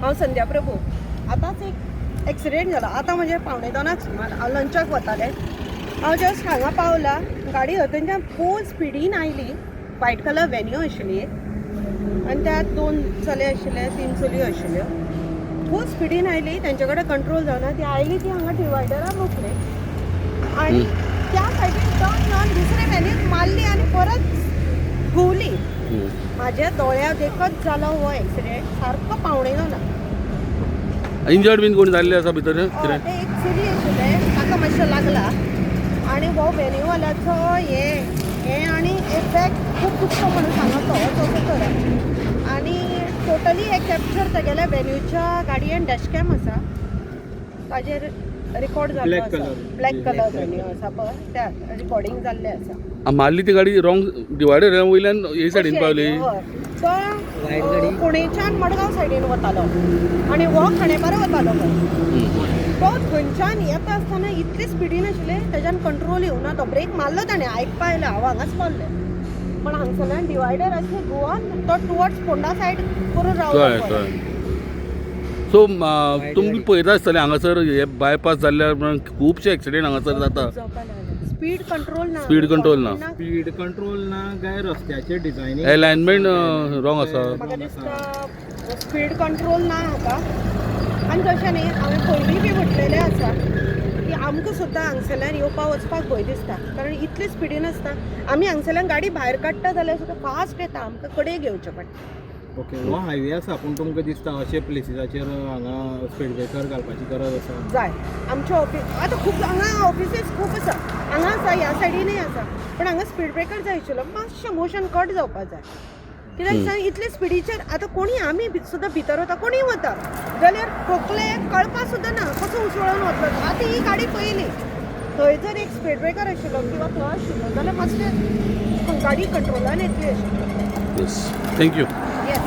हांव संध्या प्रभू. आतांच एक एक्सिडेंट जाला. आतां म्हणजे 2:45 सुमार हांव लंचाक वतालें. हांव जस्ट हांगा पावला. गाडी हथंच्यान फूल स्पिडीन आयली. व्हायट कलर वेन्यू आशिल्ली आनी त्यात 2 चले आशिल्ले, 3 चलयो आशिल्ल्यो. फूल स्पिडीन आयली. तेंचे कडेन कंट्रोल जावना. ती आयली ती हांगा डिवायडराक रोखली आनी त्या सायडीन टर्न घेवन दुसरे वेन्यूक मारली आनी परत घुंवली. म्हाज्या दोळ्या देखत जालो हो एक्सिडेंट. सारको पावणेलो ना. इंजर्ड बीन कोण जाल्ले आसा भितर? ते एक चली आशिल्ले ताका मातशें लागला आनी हो वेन्यूवाल्याचो हे आनी एक बॅग खूब दुखतो म्हणून सांगतो तसो तर. आनी टोटली हे कॅप्चर तेगेल्या वेन्यूच्या गाडयेन डॅशकॅम आसा ताजेर रिकॉर्ड जाल्लो आसा. ब्लॅक कलर वेन्यू आसा पळय त्या रिकॉर्डिंग जाल्लें आसा. मारली ती गाडी रॉंग डिवायडर वयल्यान हे सायडीन पावली. तो पुणेच्यान मडगांव सायडीन वतालो आनी हो खांडेपारा वतालो पळय. तो थंयच्यान येता आसतना इतले स्पिडीन आशिल्ले तेज्यान कंट्रोल येवना. तो ब्रेक मारलो ताणें आयकपा आयलें हांव हांगाच पावलें पण हांगसरल्यान डिवायडर अशें घुंवन तो टुवर्ड्स फोंडा सायड करून रावलो. सो तुमी पळयता आसतले हांगासर हे बायपास जाल्ल्यार खुबशे एक्सिडेंट हांगासर जाता. स्पीड कंट्रोल ना. स्पीड कंट्रोल ना. स्पीड कंट्रोल ना काय रस्त्याचे डिझायनिंग अलायनमेंट रॉंग आसा. म्हाका दिसता स्पीड कंट्रोल ना हाका. आनी तशें न्ही हांवें पयलीं बी म्हटलेलें आसा की आमकां सुद्दां हांगसरल्यान येवपाक वचपाक भंय दिसता कारण इतले स्पिडीन आसता. आमी हांगसरल्यान गाडी भायर काडटा जाल्यार सुद्दां फास्ट येता. आमकां कडेक घेवचें पडटा. ओके हो हायवे आसा पूण तुमकां दिसता अशे प्लेसीसाचेर हांगा स्पीड ब्रेकर घालपाची गरज आसा? जाय आमचे ऑफिस आतां खूब हांगा ऑफिसीस खूब आसा. हांगा आसा ह्या सायडीनय आसा पण हांगा स्पीड ब्रेकर जाय आशिल्लो. मातशें मोशन कट जावपाक जाय कित्याक सांग इतले स्पिडीचेर आतां कोणी आमी सुद्दां भितर वता कोणीय वता जाल्यार ठोकले कळपा सुद्दां ना कसो उसळून वतलो. आतां ही गाडी पयली थंय जर एक स्पीड ब्रेकर आशिल्लो किंवा थंय आशिल्लो जाल्यार मातशें गाडी कंट्रोलान येतली आशिल्ली. Yes thank you. येस.